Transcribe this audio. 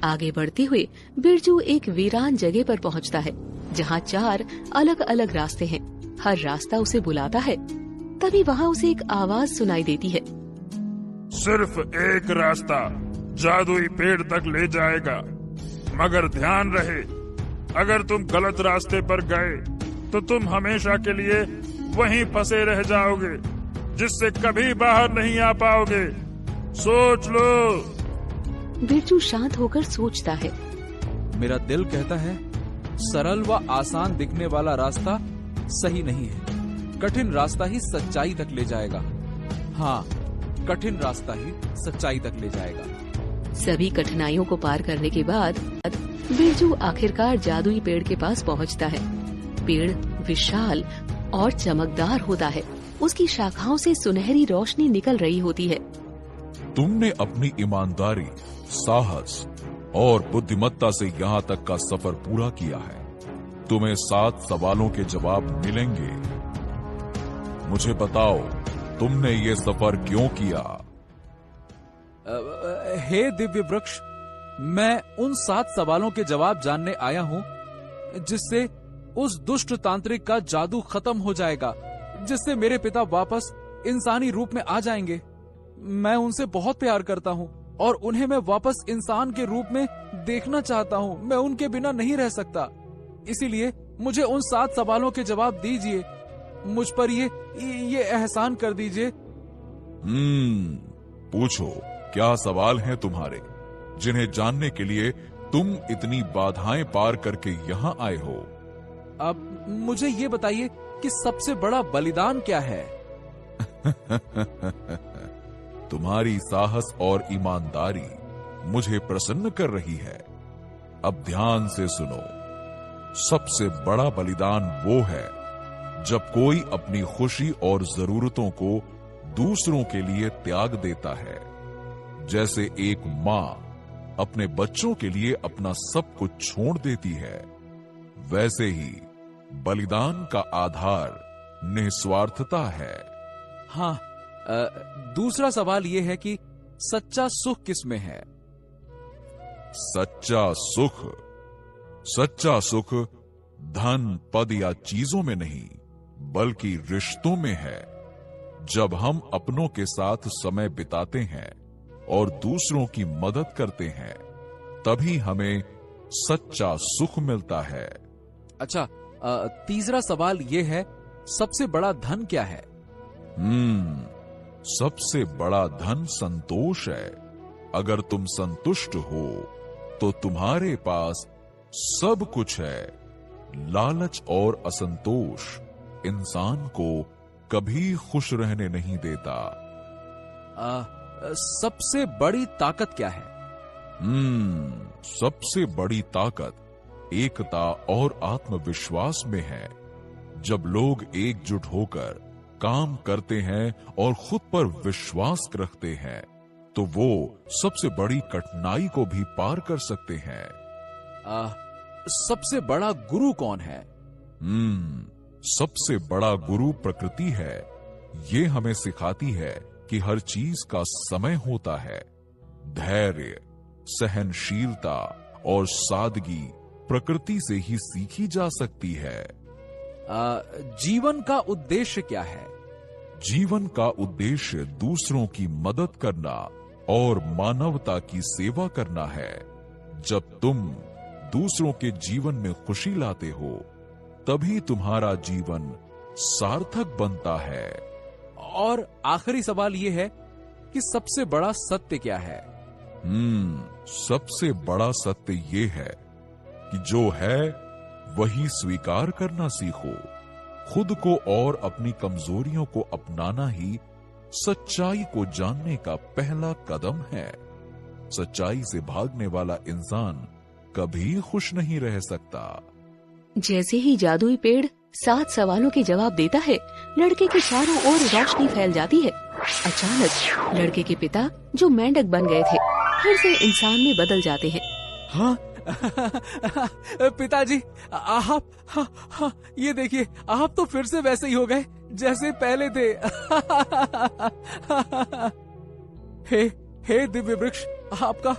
आगे बढ़ते हुए बिरजू एक वीरान जगह पर पहुंचता है जहां 4 अलग अलग रास्ते हैं। हर रास्ता उसे बुलाता है। तभी वहां उसे एक आवाज सुनाई देती है। सिर्फ एक रास्ता जादुई पेड़ तक ले जाएगा, मगर ध्यान रहे, अगर तुम गलत रास्ते पर गए तो तुम हमेशा के लिए वहीं फंसे रह जाओगे, जिससे कभी बाहर नहीं आ पाओगे। सोच लो। बिरजू शांत होकर सोचता है। मेरा दिल कहता है सरल व आसान दिखने वाला रास्ता सही नहीं है। कठिन रास्ता ही सच्चाई तक ले जाएगा। हाँ, कठिन रास्ता ही सच्चाई तक ले जाएगा। सभी कठिनाइयों को पार करने के बाद बिरजू आखिरकार जादुई पेड़ के पास पहुंचता है। पेड़ विशाल और चमकदार होता है। उसकी शाखाओं से सुनहरी रोशनी निकल रही होती है। तुमने अपनी ईमानदारी, साहस और बुद्धिमत्ता से यहाँ तक का सफर पूरा किया है। तुम्हें 7 सवालों के जवाब मिलेंगे। मुझे बताओ, तुमने ये सफर क्यों किया? हे दिव्य वृक्ष, मैं उन 7 सवालों के जवाब जानने आया हूँ जिससे उस दुष्ट तांत्रिक का जादू खत्म हो जाएगा, जिससे मेरे पिता वापस इंसानी रूप में आ जाएंगे। मैं उनसे बहुत प्यार करता हूँ और उन्हें मैं वापस इंसान के रूप में देखना चाहता हूँ। मैं उनके बिना नहीं रह सकता। इसीलिए मुझे उन 7 सवालों के जवाब दीजिए। मुझ पर ये एहसान कर दीजिए। पूछो, क्या सवाल हैं तुम्हारे, जिन्हें जानने के लिए तुम इतनी बाधाएं पार करके यहाँ आए हो? अब मुझे ये बताइए कि सबसे बड़ा बलिदान क्या है? तुम्हारी साहस और ईमानदारी मुझे प्रसन्न कर रही है। अब ध्यान से सुनो। सबसे बड़ा बलिदान वो है जब कोई अपनी खुशी और जरूरतों को दूसरों के लिए त्याग देता है। जैसे एक माँ अपने बच्चों के लिए अपना सब कुछ छोड़ देती है, वैसे ही बलिदान का आधार निस्वार्थता है। हाँ, दूसरा सवाल ये है कि सच्चा सुख किसमें है? सच्चा सुख धन, पद या चीजों में नहीं, बल्कि रिश्तों में है। जब हम अपनों के साथ समय बिताते हैं और दूसरों की मदद करते हैं, तभी हमें सच्चा सुख मिलता है। अच्छा, तीसरा सवाल ये है, सबसे बड़ा धन क्या है? सबसे बड़ा धन संतोष है। अगर तुम संतुष्ट हो तो तुम्हारे पास सब कुछ है। लालच और असंतोष इंसान को कभी खुश रहने नहीं देता। सबसे बड़ी ताकत क्या है? सबसे बड़ी ताकत एकता और आत्मविश्वास में है। जब लोग एकजुट होकर काम करते हैं और खुद पर विश्वास रखते हैं, तो वो सबसे बड़ी कठिनाई को भी पार कर सकते हैं। सबसे बड़ा गुरु कौन है? सबसे बड़ा गुरु प्रकृति है। ये हमें सिखाती है कि हर चीज का समय होता है। धैर्य, सहनशीलता और सादगी प्रकृति से ही सीखी जा सकती है। जीवन का उद्देश्य क्या है? जीवन का उद्देश्य दूसरों की मदद करना और मानवता की सेवा करना है। जब तुम दूसरों के जीवन में खुशी लाते हो, तभी तुम्हारा जीवन सार्थक बनता है। और आखिरी सवाल ये है कि सबसे बड़ा सत्य क्या है? सबसे बड़ा सत्य ये है कि जो है वही स्वीकार करना सीखो। खुद को और अपनी कमजोरियों को अपनाना ही सच्चाई को जानने का पहला कदम है। सच्चाई से भागने वाला इंसान कभी खुश नहीं रह सकता। जैसे ही जादुई पेड़ 7 सवालों के जवाब देता है, लड़के के चारों ओर रोशनी फैल जाती है। अचानक लड़के के पिता, जो मेंढक बन गए थे, फिर से इंसान में बदल जाते हैं। हाँ? पिताजी, आप हाँ, ये देखिए, आप तो फिर से वैसे ही हो गए जैसे पहले थे। हे दिव्य वृक्ष, आपका